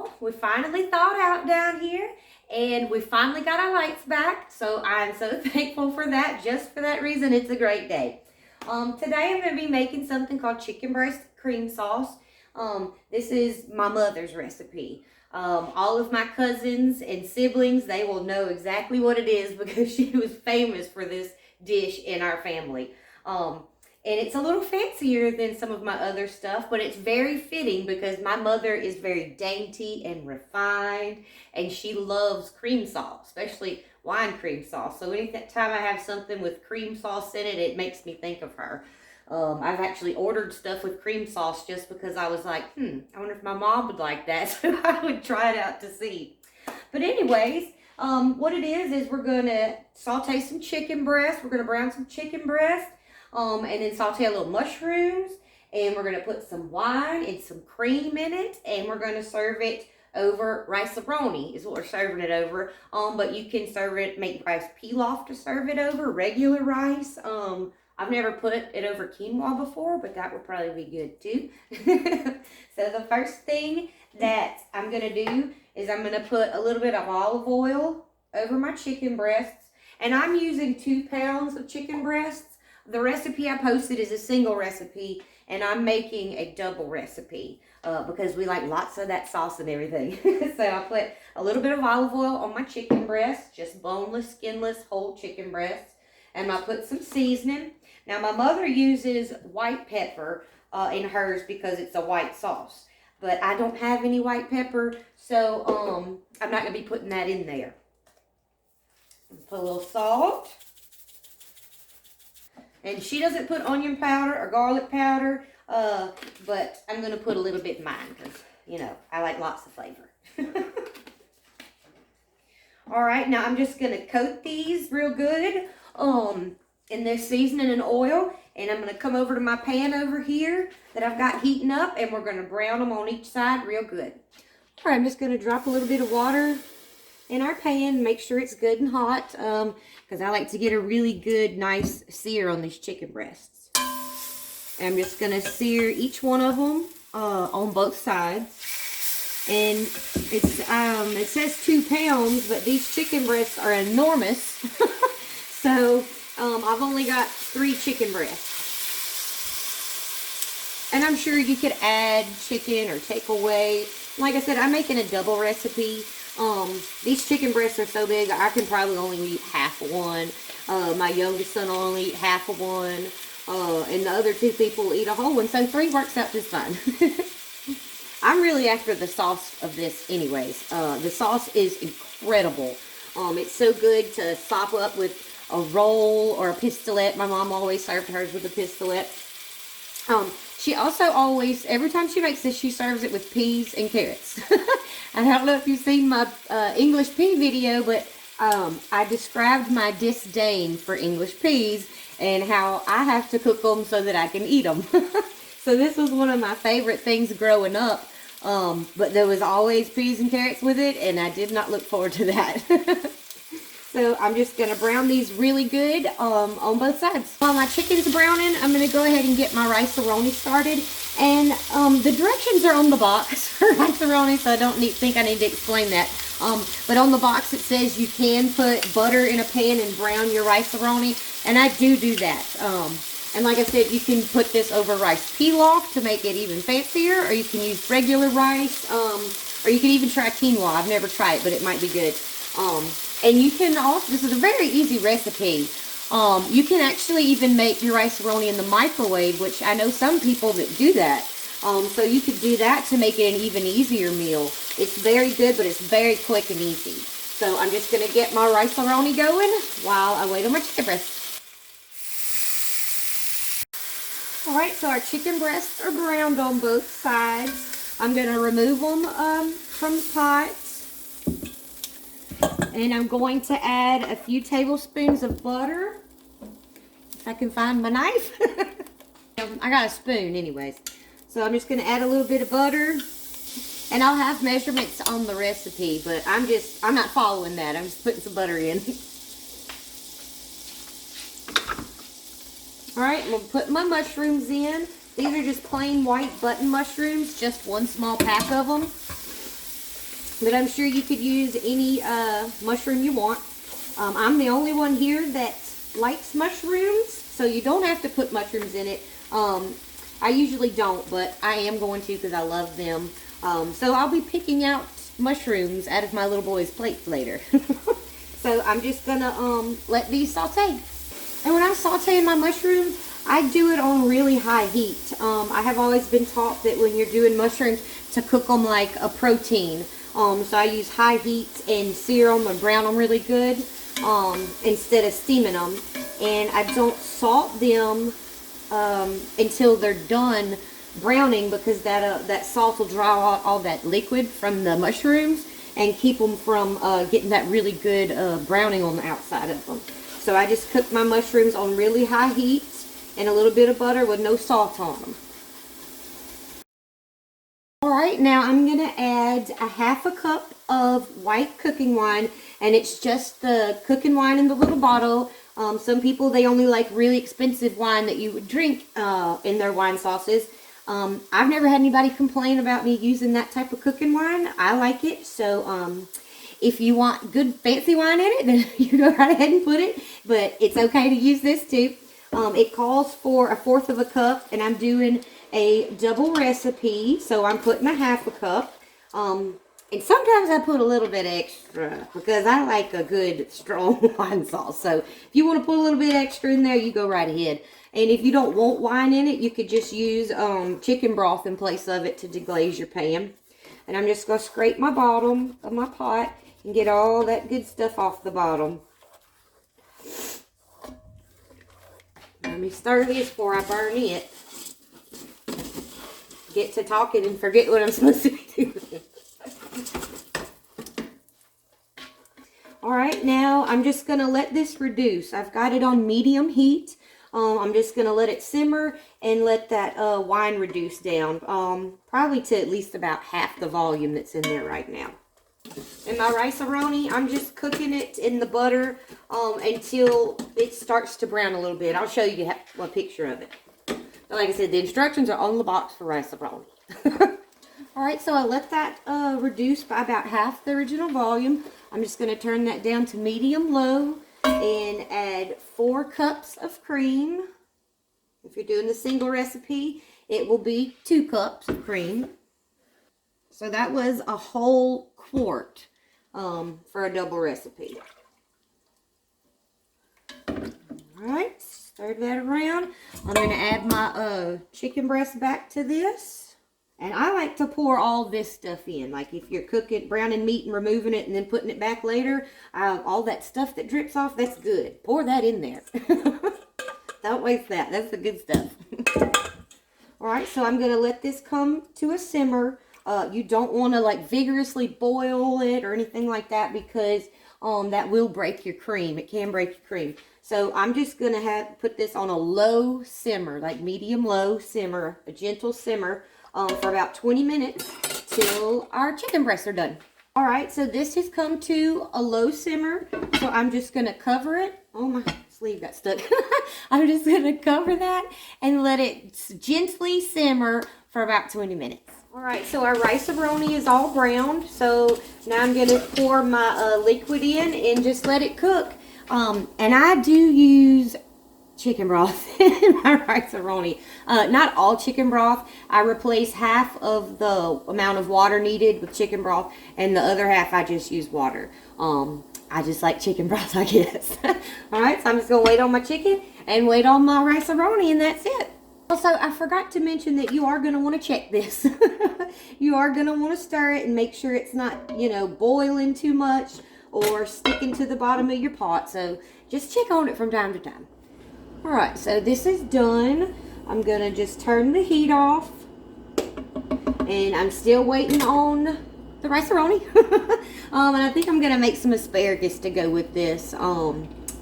y'all, we finally thawed out down here and we finally got our lights back. So I'm so thankful for that. Just for that reason, it's a great day. Today I'm going to be making something called chicken breast cream sauce. This is my mother's recipe. All of my cousins and siblings, they will know exactly what it is because she was famous for this dish in our family. And it's a little fancier than some of my other stuff, but it's very fitting because my mother is very dainty and refined, and she loves cream sauce, especially wine cream sauce. So anytime I have something with cream sauce in it, it makes me think of her. I've actually ordered stuff with cream sauce just because I was like, I wonder if my mom would like that, so I would try it out to see. But anyways, what it is we're going to saute some chicken breast. We're going to brown some chicken breast. And then saute a little mushrooms, and we're going to put some wine and some cream in it, and we're going to serve it over rice roni is what we're serving it over. But you can serve it, make rice pilaf to serve it over, regular rice. I've never put it over quinoa before, but that would probably be good too. So the first thing that I'm going to do is I'm going to put a little bit of olive oil over my chicken breasts, and I'm using 2 pounds of chicken breasts. The recipe I posted is a single recipe, and I'm making a double recipe because we like lots of that sauce and everything. So I put a little bit of olive oil on my chicken breast, just boneless, skinless, whole chicken breasts, and I put some seasoning. Now my mother uses white pepper in hers because it's a white sauce, but I don't have any white pepper, so I'm not going to be putting that in there. Put a little salt. And she doesn't put onion powder or garlic powder, but I'm going to put a little bit in mine because, you know, I like lots of flavor. All right, now I'm just going to coat these real good in this seasoning and oil. And I'm going to come over to my pan over here that I've got heating up, and we're going to brown them on each side real good. All right, I'm just going to drop a little bit of water in our pan, make sure it's good and hot, because I like to get a really good, nice sear on these chicken breasts. And I'm just going to sear each one of them on both sides. And it's it says 2 pounds, but these chicken breasts are enormous. So I've only got 3 chicken breasts. And I'm sure you could add chicken or take away. Like I said, I'm making a double recipe. These chicken breasts are so big, I can probably only eat half of one. My youngest son will only eat half of one. And the other 2 people will eat a whole one. So 3 works out just fine. I'm really after the sauce of this anyways. The sauce is incredible. It's so good to sop up with a roll or a pistolette. My mom always served hers with a pistolette. She also always, every time she makes this, she serves it with peas and carrots. I don't know if you've seen my English pea video, but I described my disdain for English peas and how I have to cook them so that I can eat them. So this was one of my favorite things growing up, but there was always peas and carrots with it, and I did not look forward to that. So I'm just going to brown these really good on both sides. While my chicken's browning, I'm going to go ahead and get my rice roni started. And the directions are on the box for rice roni, so I don't think I need to explain that. But on the box it says you can put butter in a pan and brown your rice roni, and I do that. And like I said, you can put this over rice pilaf to make it even fancier, or you can use regular rice, or you can even try quinoa. I've never tried it, but it might be good. And you can also, this is a very easy recipe. You can actually even make your rice roni in the microwave, which I know some people that do that. So you could do that to make it an even easier meal. It's very good, but it's very quick and easy. So I'm just going to get my rice roni going while I wait on my chicken breast. Alright, so our chicken breasts are browned on both sides. I'm going to remove them from the pot. And I'm going to add a few tablespoons of butter. If I can find my knife. I got a spoon anyways. So I'm just going to add a little bit of butter. And I'll have measurements on the recipe, but I'm not following that. I'm just putting some butter in. Alright, I'm going to put my mushrooms in. These are just plain white button mushrooms, just 1 small pack of them. but I'm sure you could use any mushroom you want. I'm the only one here that likes mushrooms, so you don't have to put mushrooms in it. I usually don't, but I am going to because I love them. So I'll be picking out mushrooms out of my little boy's plates later. So I'm just gonna let these saute. And when I'm sauteing my mushrooms, I do it on really high heat. I have always been taught that when you're doing mushrooms to cook them like a protein. So I use high heat and sear them and brown them really good instead of steaming them. And I don't salt them until they're done browning, because that salt will draw out all that liquid from the mushrooms and keep them from getting that really good browning on the outside of them. So I just cook my mushrooms on really high heat and a little bit of butter with no salt on them. Alright, now I'm going to add a half a cup of white cooking wine, and it's just the cooking wine in the little bottle. Some people, they only like really expensive wine that you would drink in their wine sauces. I've never had anybody complain about me using that type of cooking wine. I like it, so if you want good fancy wine in it, then you go right ahead and put it, but it's okay to use this too. It calls for 1/4 of a cup, and I'm doing a double recipe, so I'm putting a half a cup. And sometimes I put a little bit extra because I like a good strong wine sauce. So if you want to put a little bit extra in there, you go right ahead. And if you don't want wine in it, you could just use chicken broth in place of it to deglaze your pan. And I'm just going to scrape my bottom of my pot and get all that good stuff off the bottom. Let me stir this before I burn it. Get to talking and forget what I'm supposed to be doing. Alright, now I'm just going to let this reduce. I've got it on medium heat. I'm just going to let it simmer and let that wine reduce down. Probably to at least about half the volume that's in there right now. And my rice-a-roni, I'm just cooking it in the butter until it starts to brown a little bit. I'll show you a picture of it. Like I said, the instructions are on the box for rice-a-roni. Alright, so I let that reduce by about half the original volume. I'm just going to turn that down to medium-low and add 4 cups of cream. If you're doing the single recipe, it will be 2 cups of cream. So that was a whole quart for a double recipe. Alright, stir that around. I'm going to add my chicken breast back to this. And I like to pour all this stuff in. Like if you're cooking, browning meat and removing it and then putting it back later, all that stuff that drips off, that's good. Pour that in there. Don't waste that. That's the good stuff. Alright, so I'm going to let this come to a simmer. You don't want to like vigorously boil it or anything like that, because that will break your cream. It can break your cream. So I'm just going to put this on a low simmer, like medium-low simmer, a gentle simmer. For about 20 minutes till our chicken breasts are done. Alright, so this has come to a low simmer, so I'm just going to cover it. Oh, my sleeve got stuck. I'm just going to cover that and let it gently simmer for about 20 minutes. Alright, so our rice-a-roni is all browned, so now I'm going to pour my liquid in and just let it cook. And I do use chicken broth in my rice-a-roni. Not all chicken broth. I replace half of the amount of water needed with chicken broth, and the other half I just use water. I just like chicken broth, I guess. Alright, so I'm just going to wait on my chicken and wait on my rice-a-roni, and that's it. Also, I forgot to mention that you are going to want to check this. You are going to want to stir it and make sure it's not, you know, boiling too much or sticking to the bottom of your pot. So just check on it from time to time. Alright, so this is done. I'm going to just turn the heat off. And I'm still waiting on the rice-a-roni. And I think I'm going to make some asparagus to go with this.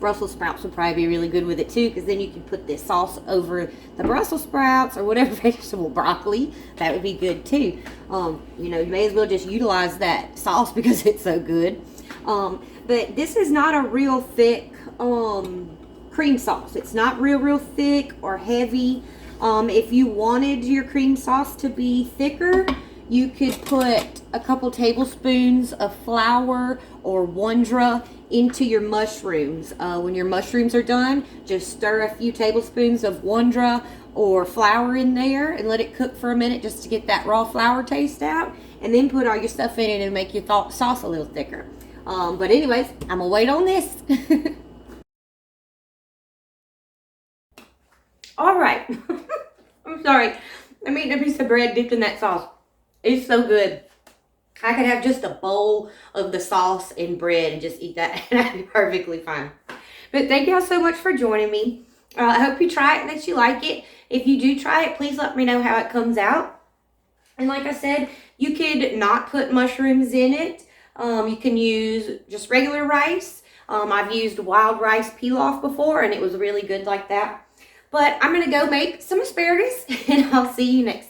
Brussels sprouts would probably be really good with it too, because then you can put this sauce over the Brussels sprouts or whatever vegetable, broccoli. That would be good too. You know, you may as well just utilize that sauce because it's so good. But this is not a real thick cream sauce. It's not real thick or heavy. If you wanted your cream sauce to be thicker, you could put a couple tablespoons of flour or wondra into your mushrooms. When your mushrooms are done, just stir a few tablespoons of wondra or flour in there and let it cook for a minute just to get that raw flour taste out. And then put all your stuff in it and make your sauce a little thicker. But anyways, I'm gonna wait on this. All right. I'm sorry. I'm eating a piece of bread dipped in that sauce. It's so good. I could have just a bowl of the sauce and bread and just eat that, and I'd be perfectly fine. But thank y'all so much for joining me. I hope you try it and that you like it. If you do try it, please let me know how it comes out. And like I said, you could not put mushrooms in it. You can use just regular rice. I've used wild rice pilaf before, and it was really good like that. But I'm going to go make some asparagus, and I'll see you next time.